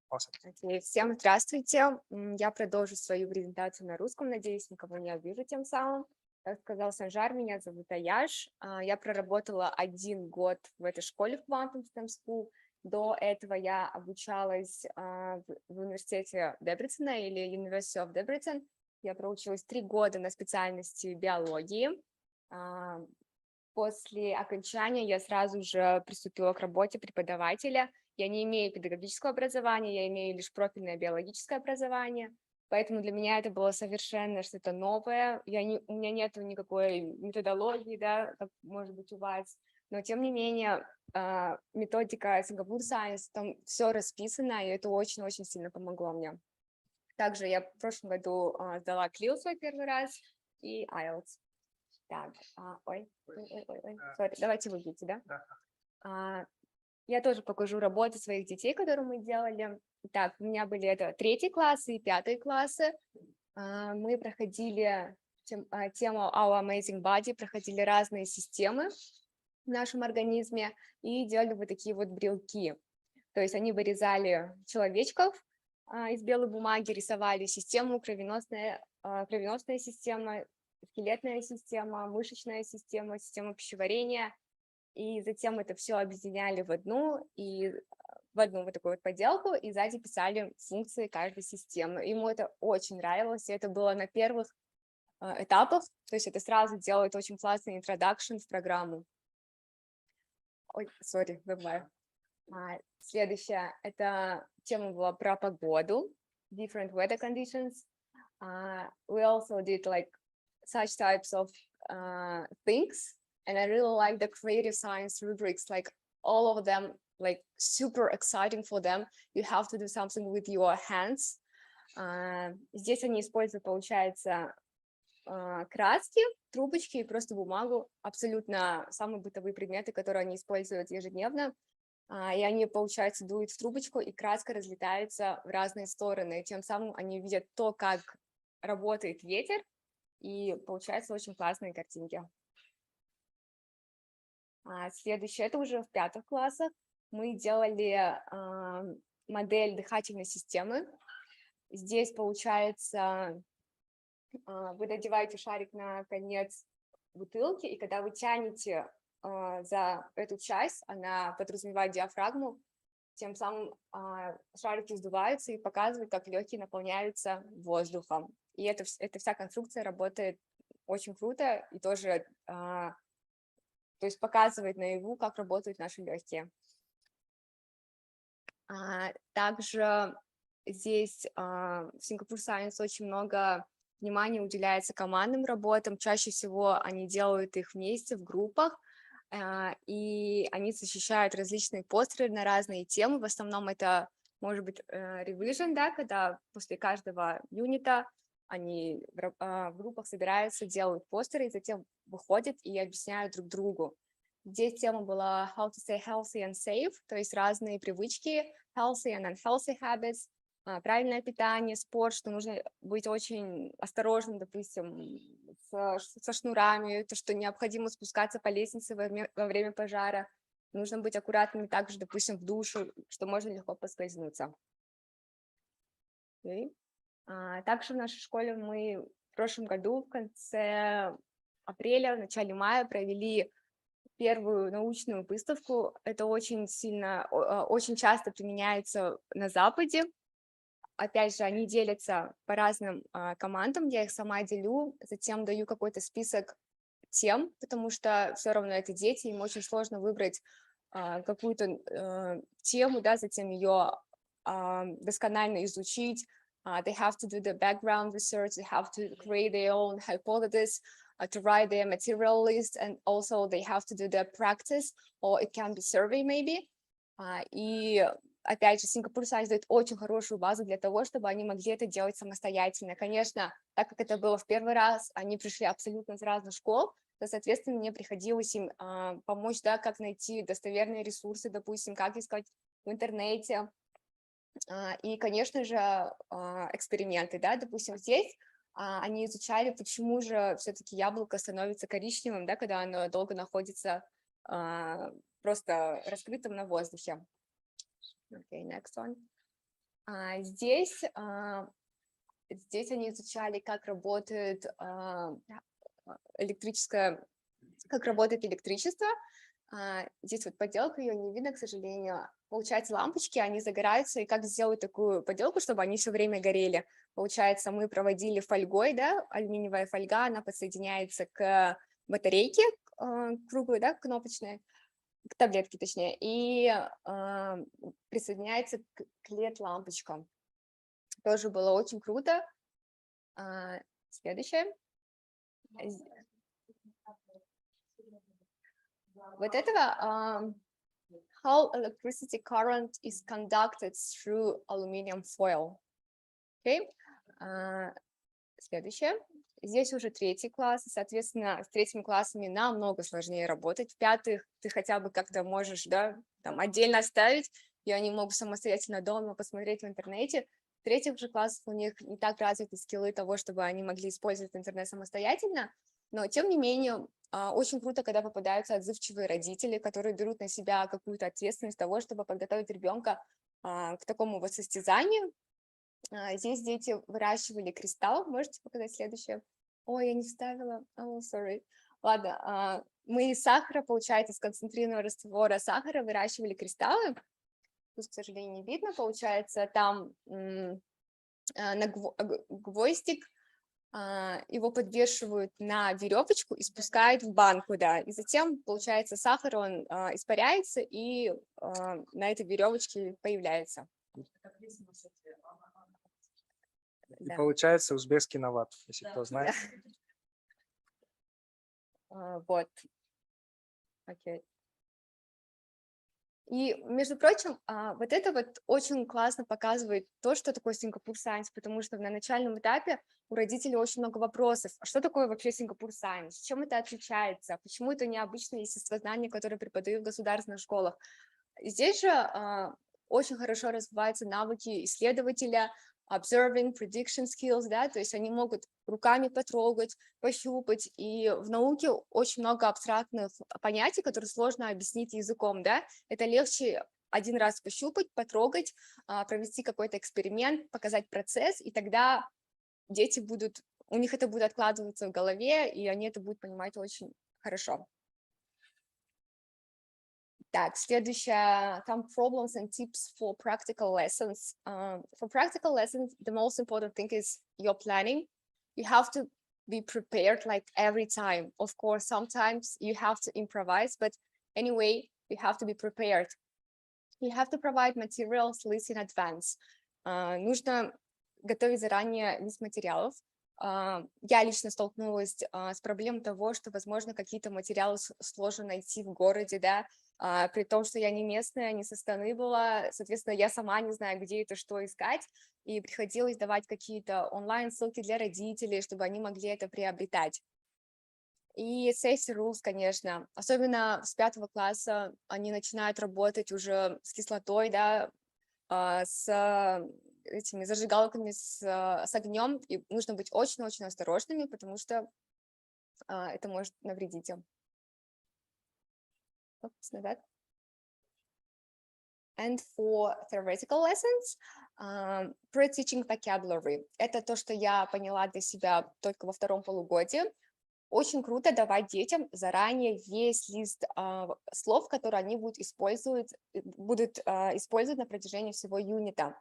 Awesome. Всем здравствуйте. Я продолжу свою презентацию на русском. Надеюсь, никого не обижу тем самым. Как сказал Санжар, меня зовут Аяш. Я проработала 1 год в этой школе в Quantum STEM School. До этого я обучалась в университете Дебрецена или University of Debrecen. Я проучилась 3 года на специальности биологии. После окончания я сразу же приступила к работе преподавателя. Я не имею педагогического образования, я имею лишь профильное биологическое образование. Поэтому для меня это было совершенно что-то новое. У меня нет никакой методологии, да, как может быть у вас. Но тем не менее, методика Singapore Science, там все расписано, и это очень-очень сильно помогло мне. Также я в прошлом году сдала CLIL свой первый раз и IELTS. Так, sorry, давайте выйдите, да? Я тоже покажу работы своих детей, которые мы делали. Так, у меня были это 3-й классы и 5-й классы. Мы проходили тему Our Amazing Body, проходили разные системы в нашем организме и делали вот такие вот брелки. То есть они вырезали человечков из белой бумаги, рисовали систему, кровеносная система, скелетная система, мышечная система, система пищеварения. И затем это все объединяли в одну вот такую вот поделку, и сзади писали функции каждой системы. Ему это очень нравилось, и это было на первых этапах, то есть это сразу делает очень классный introduction в программу. Ой, сори, бывает. Следующая, эта тема была про погоду, different weather conditions. we also did like such types of things. And I really like the creative science rubrics, like all of them, like super exciting for them. You have to do something with your hands. Здесь они используют, получается, краски, трубочки и просто бумагу, абсолютно самые бытовые предметы, которые они используют ежедневно. И они, получается, дуют в трубочку, и краска разлетается в разные стороны. Тем самым они видят то, как работает ветер, и получаются очень классные картинки. Следующее, это уже в 5 классах. Мы делали модель дыхательной системы. Здесь, получается, вы надеваете шарик на конец бутылки, и когда вы тянете за эту часть, она подразумевает диафрагму, тем самым шарики сдуваются и показывают, как легкие наполняются воздухом. И эта вся конструкция работает очень круто и тоже, то есть показывает наяву, как работают наши легкие. Также здесь в Singapore Science очень много внимания уделяется командным работам. Чаще всего они делают их вместе в группах, и они защищают различные постеры на разные темы. В основном это может быть revision, да, когда после каждого юнита они в группах собираются, делают постеры и затем выходят и объясняют друг другу. Здесь тема была how to stay healthy and safe, то есть разные привычки, healthy and unhealthy habits, правильное питание, спорт, что нужно быть очень осторожным, допустим, со шнурами, то, что необходимо спускаться по лестнице во время пожара, нужно быть аккуратными также, допустим, в душу, что можно легко поскользнуться. Также в нашей школе мы в прошлом году в конце апреля, в начале мая провели первую научную выставку. Это очень часто применяется на Западе. Опять же, они делятся по разным командам, я их сама делю, затем даю какой-то список тем, потому что все равно это дети, им очень сложно выбрать какую-то тему, да, затем ее досконально изучить. They have to do the background research, they have to create their own hypothesis, to write their material list, and also they have to do the practice, or it can be survey maybe. И опять же, Singapore Science дает очень хорошую базу для того, чтобы они могли это делать самостоятельно. Конечно, так как это было в первый раз, они пришли абсолютно из разных школ, то, соответственно, мне приходилось им помочь, да, как найти достоверные ресурсы, допустим, как искать в интернете. И, конечно же, эксперименты, да, допустим, здесь они изучали, почему же все-таки яблоко становится коричневым, да, когда оно долго находится просто раскрытым на воздухе. Okay, next one. Здесь они изучали, как работает электричество. Здесь вот поделка, ее не видно, к сожалению. Получается, лампочки, они загораются, и как сделать такую поделку, чтобы они все время горели. Получается, мы проводили фольгой, да, алюминиевая фольга, она подсоединяется к батарейке круглой, да, кнопочной, к таблетке точнее, и присоединяется к LED-лампочкам. Тоже было очень круто. Следующее. Вот этого how electricity current is conducted through aluminum foil. Okay. Следующее. Здесь уже 3 класс, соответственно, с 3 классами намного сложнее работать. В 5 ты хотя бы как-то можешь, да, там отдельно оставить, и они могут самостоятельно дома посмотреть в интернете. В 3 же классах у них не так развиты скиллы того, чтобы они могли использовать интернет самостоятельно, но тем не менее очень круто, когда попадаются отзывчивые родители, которые берут на себя какую-то ответственность того, чтобы подготовить ребенка к такому вот состязанию. Здесь дети выращивали кристалл. Можете показать следующее? Ой, я не вставила. Oh, sorry. Ладно, мы из сахара, получается, из концентрированного раствора сахара выращивали кристаллы. Тут, к сожалению, не видно. Получается, там на гвоздик, его подвешивают на веревочку и спускают в банку, да. И затем, получается, сахар, он испаряется и на этой веревочке появляется. И Да. получается узбекский нават, если кто знает. Вот. Окей. И, между прочим, вот это вот очень классно показывает то, что такое Сингапур Сайенс, потому что на начальном этапе у родителей очень много вопросов. А что такое вообще Сингапур Сайенс? Чем это отличается? Почему это необычное естествознание, которое преподают в государственных школах? И здесь же очень хорошо развиваются навыки исследователя, observing, prediction skills, да, то есть они могут руками потрогать, пощупать, и в науке очень много абстрактных понятий, которые сложно объяснить языком, да, это легче один раз пощупать, потрогать, провести какой-то эксперимент, показать процесс, и тогда дети будут, у них это будет откладываться в голове, и они это будут понимать очень хорошо. Так, следующее, там problems and tips for practical lessons. For practical lessons, the most important thing is your planning. You have to be prepared like every time. Of course, sometimes you have to improvise, but anyway, you have to be prepared. You have to provide materials list in advance. Нужно готовить заранее лист материалов. Я лично столкнулась с проблемой того, что, возможно, какие-то материалы сложно найти в городе, да, при том, что я не местная, не со страны была, соответственно, я сама не знаю, где это, что искать, и приходилось давать какие-то онлайн-ссылки для родителей, чтобы они могли это приобретать. И safety rules, конечно, особенно с 5 класса они начинают работать уже с кислотой, да, с этими зажигалками, с огнем, и нужно быть очень-очень осторожными, потому что это может навредить им. And for theoretical lessons, pre-teaching vocabulary. Это то, что я поняла для себя только во втором полугодии. Очень круто давать детям заранее весь лист слов, которые они будут использовать на протяжении всего юнита.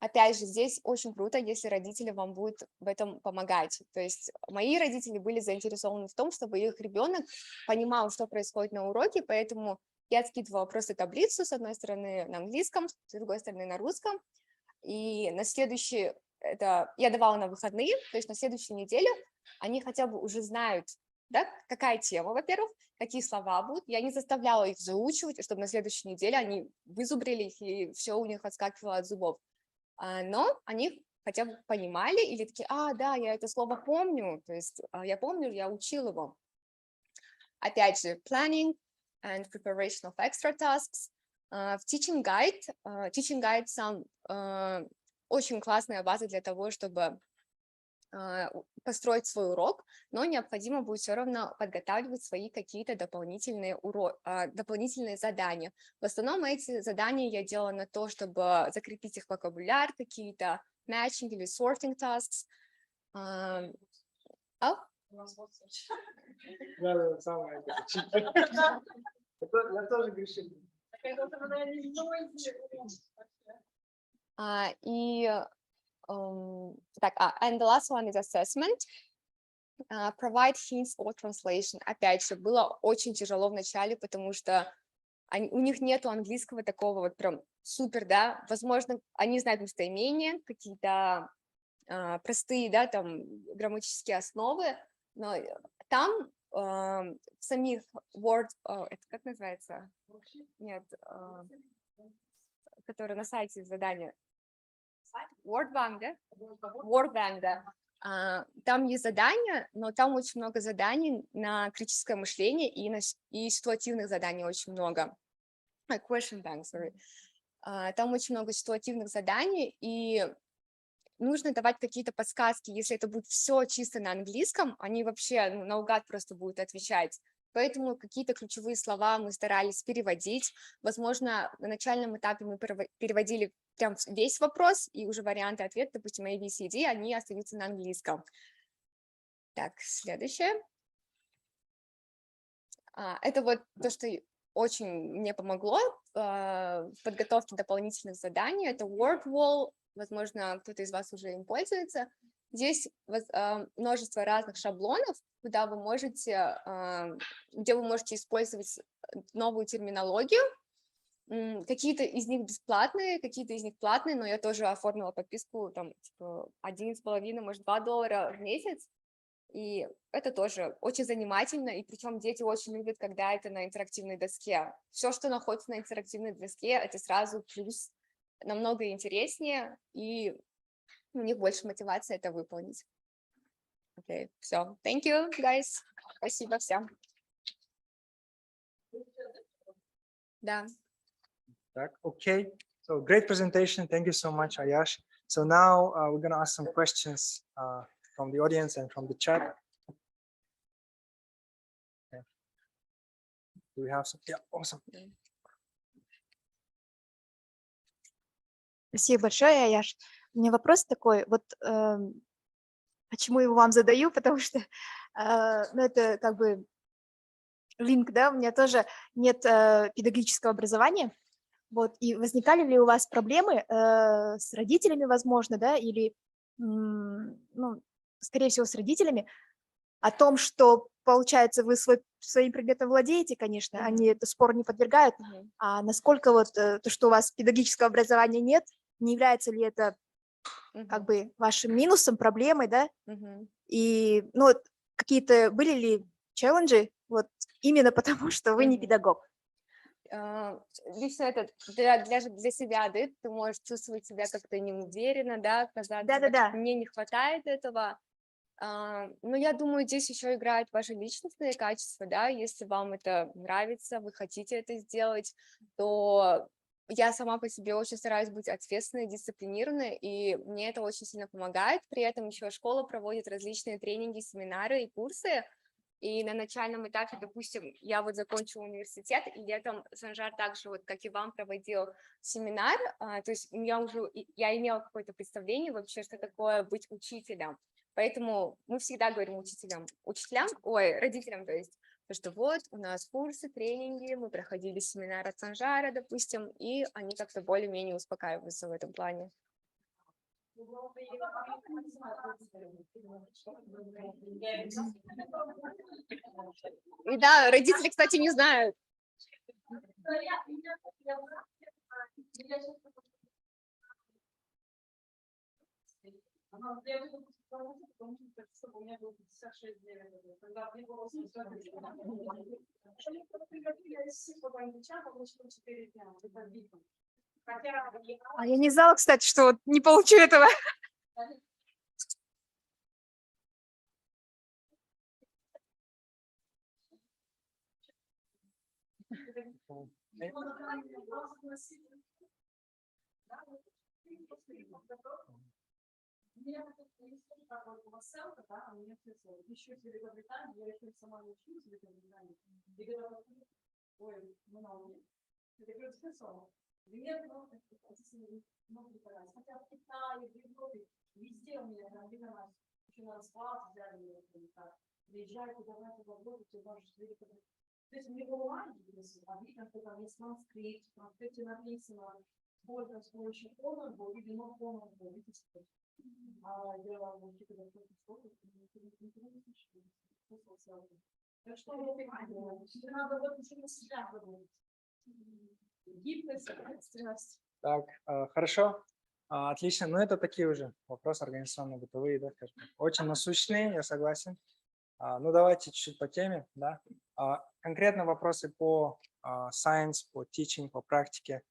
Опять же, здесь очень круто, если родители вам будут в этом помогать. То есть мои родители были заинтересованы в том, чтобы их ребенок понимал, что происходит на уроке, поэтому я скидывала просто таблицу, с одной стороны на английском, с другой стороны на русском, и на следующий, это я давала на выходные, то есть на следующую неделю они хотя бы уже знают, да, какая тема, во-первых, какие слова будут. Я не заставляла их заучивать, чтобы на следующей неделе они вызубрили их, и все у них отскакивало от зубов. Но они хотя бы понимали или такие, да, я это слово помню, то есть я помню, я учил его. Опять же, planning and preparation of extra tasks. В Teaching Guide сам очень классная база для того, чтобы построить свой урок, но необходимо будет все равно подготавливать свои какие-то дополнительные задания. В основном эти задания я делала на то, чтобы закрепить их вокабуляр, какие-то matching или sorting tasks. Я тоже грешил. And the last one is assessment. Provide hints or translation. Опять же, было очень тяжело в начале, потому что у них нету английского такого вот прям супер, да, возможно, они знают местоимения, какие-то простые, да, там, грамматические основы, но там в самих это как называется? Нет, который на сайте задания. Wordbank, да? Wordbank, да. Там есть задания, но там очень много заданий на критическое мышление и ситуативных заданий очень много. Question bank, sorry. Там очень много ситуативных заданий, и нужно давать какие-то подсказки. Если это будет все чисто на английском, они вообще наугад просто будут отвечать. Поэтому какие-то ключевые слова мы старались переводить. Возможно, на начальном этапе мы переводили прям весь вопрос, и уже варианты ответа, допустим, ABCD, они остаются на английском. Так, следующее. Это вот то, что очень мне помогло в подготовке дополнительных заданий. Это word wall. Возможно, кто-то из вас уже им пользуется. Здесь множество разных шаблонов, где вы можете использовать новую терминологию, Какие-то из них бесплатные, какие-то из них платные, но я тоже оформила подписку, там, типа, $1,5, может, $2 в месяц. И это тоже очень занимательно, и причем дети очень любят, когда это на интерактивной доске. Все, что находится на интерактивной доске, это сразу плюс, намного интереснее, и у них больше мотивации это выполнить. Окей, все. Thank you, guys. Спасибо всем. Да. Okay, so great presentation. Thank you so much, Ayash. So now we're going to ask some questions from the audience and from the chat. Okay. Do we have some? Yeah, awesome. Спасибо большое, Аяш. У меня вопрос такой, вот почему его вам задаю, потому что ну, это как бы линк, да, у меня тоже нет педагогического образования, вот, и возникали ли у вас проблемы с родителями, возможно, да, или, ну, скорее всего, с родителями, о том, что, получается, вы своим предметом владеете, конечно, они это спору не подвергают, а насколько вот то, что у вас педагогического образования нет, не является ли это как бы вашим минусом, проблемой, да? И, ну, вот какие-то были ли челленджи, вот именно потому, что вы не педагог? Лично это для себя, да, ты можешь чувствовать себя как-то неуверенно, да, казаться, что мне не хватает этого. Но я думаю, здесь еще играют ваши личностные качества, да, если вам это нравится, вы хотите это сделать, то я сама по себе очень стараюсь быть ответственной, дисциплинированной, и мне это очень сильно помогает. При этом еще школа проводит различные тренинги, семинары и курсы. И на начальном этапе, допустим, я вот закончила университет, и летом Санжар также, вот как и вам, проводил семинар, то есть я имела какое-то представление вообще, что такое быть учителем. Поэтому мы всегда говорим родителям, то есть, что вот у нас курсы, тренинги, мы проходили семинар от Санжара, допустим, и они как-то более-менее успокаиваются в этом плане. И да, родители, кстати, не знают. А я не знала, кстати, что вот не получу этого. То есть мне бумаги, а видно, что там есть манускрипт, в манускрипте написано, сколько с помощью комнат был, или но комнат был, видите, а я вот когда что-то что-то, так что я понимаю, надо вот еще на себя подумать. Гибкость, ответственность. Так, хорошо, отлично, но это такие уже вопросы организационно-бытовые, да, скажем, очень насущные, я согласен. Ну, давайте чуть-чуть по теме, да. Конкретно вопросы по science, по teaching, по практике.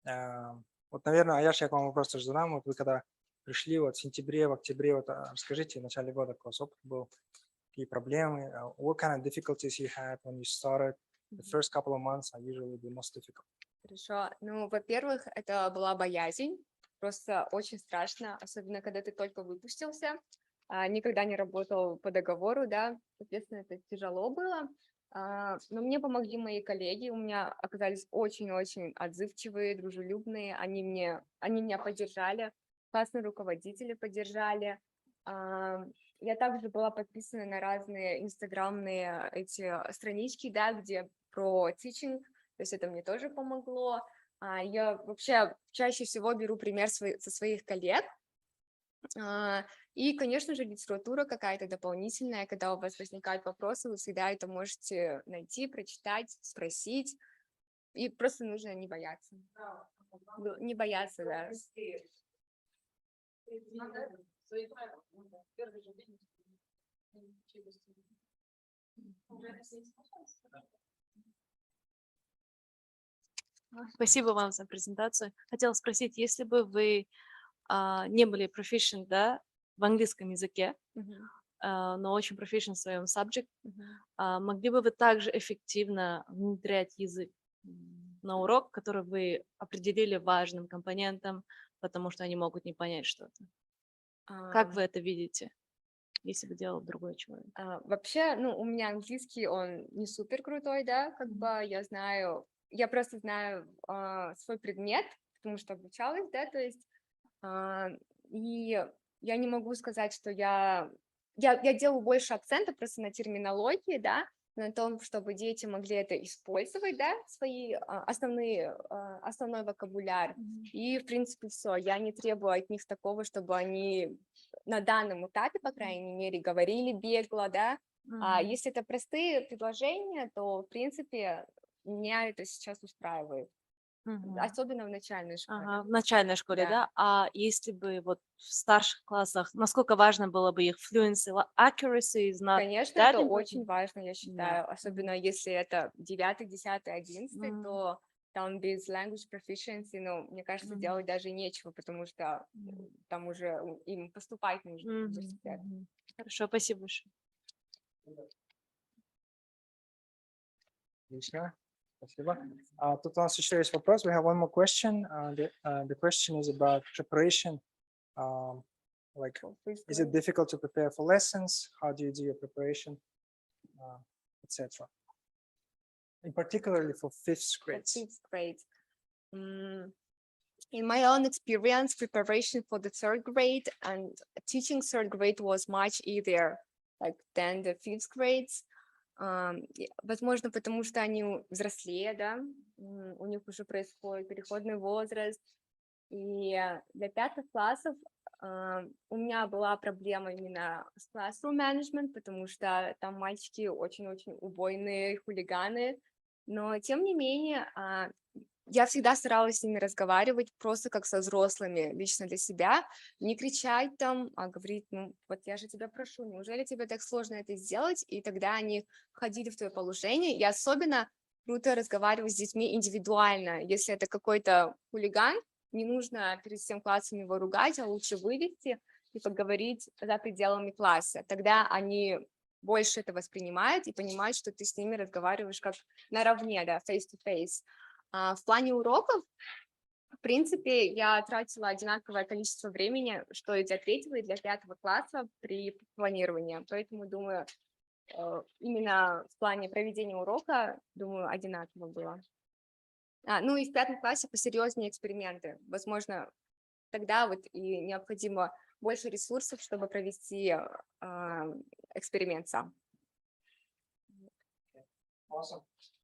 Вот, наверное, Аяш, я к вам вопрос тоже задам. Вот вы когда пришли вот в сентябре, в октябре, вот расскажите, в начале года какой у вас опыт был, какие проблемы, what kind of difficulties you had when you started? The first couple of months are usually the most difficult. Хорошо. Ну, во-первых, это была боязнь, просто очень страшно, особенно когда ты только выпустился, никогда не работал по договору, да, соответственно, это тяжело было. Но мне помогли мои коллеги, у меня оказались очень-очень отзывчивые, дружелюбные, они меня поддержали, классные руководители поддержали. Я также была подписана на разные инстаграмные эти странички, да, где про teaching, то есть это мне тоже помогло. Я вообще чаще всего беру пример со своих коллег. И, конечно же, литература какая-то дополнительная, когда у вас возникают вопросы, вы всегда это можете найти, прочитать, спросить. И просто нужно не бояться. Не бояться, да. Спасибо вам за презентацию. Хотела спросить, если бы вы не были proficient, да, в английском языке, но очень proficient в своем subject, могли бы вы также эффективно внедрять язык на урок, который вы определили важным компонентом, потому что они могут не понять что-то? Как вы это видите, если бы делал другой человек? Вообще, ну, у меня английский, он не супер крутой, да, как бы я просто знаю свой предмет, потому что обучалась, да, то есть, и я не могу сказать, что я делаю больше акцента просто на терминологии, да, на том, чтобы дети могли это использовать, да, основной вокабуляр. И, в принципе, все. Я не требую от них такого, чтобы они на данном этапе, по крайней мере, говорили бегло, да. А если это простые предложения, то, в принципе, меня это сейчас устраивает. Особенно в начальной школе. Ага, в начальной школе, Да. да? А если бы вот в старших классах, насколько важно было бы их fluency, accuracy is not Конечно, that это important? очень важно, я считаю, особенно если это 9, 10, 11, то там без language proficiency, ну, мне кажется, делать даже нечего, потому что там уже им поступать нужно в университет. Хорошо, спасибо большое. Отлично. Спасибо. Тут у нас еще есть вопрос. We have one more question. The question is about preparation. Like, is it difficult to prepare for lessons? How do you do your preparation, etc. In particularly for fifth grades. Fifth grade. In my own experience, preparation for the third grade and teaching third grade was much easier, like than the fifth grades. Возможно, потому что они взрослее, да, у них уже происходит переходный возраст. И для 5 классов у меня была проблема именно с classroom management, потому что там мальчики очень-очень убойные, хулиганы. Но, тем не менее, я всегда старалась с ними разговаривать просто как со взрослыми, лично для себя, не кричать там, а говорить, ну, вот я же тебя прошу, неужели тебе так сложно это сделать? И тогда они входили в твое положение, и особенно круто разговаривать с детьми индивидуально. Если это какой-то хулиган, не нужно перед всем классом его ругать, а лучше вывести и поговорить за пределами класса. Тогда они больше это воспринимают и понимают, что ты с ними разговариваешь как наравне, да, face-to-face. В плане уроков, в принципе, я тратила одинаковое количество времени, что и для 3 и для 5 класса при планировании. Поэтому, думаю, именно в плане проведения урока, думаю, одинаково было. Ну и в 5 классе посерьезнее эксперименты. Возможно, тогда вот и необходимо больше ресурсов, чтобы провести эксперимент сам. Awesome.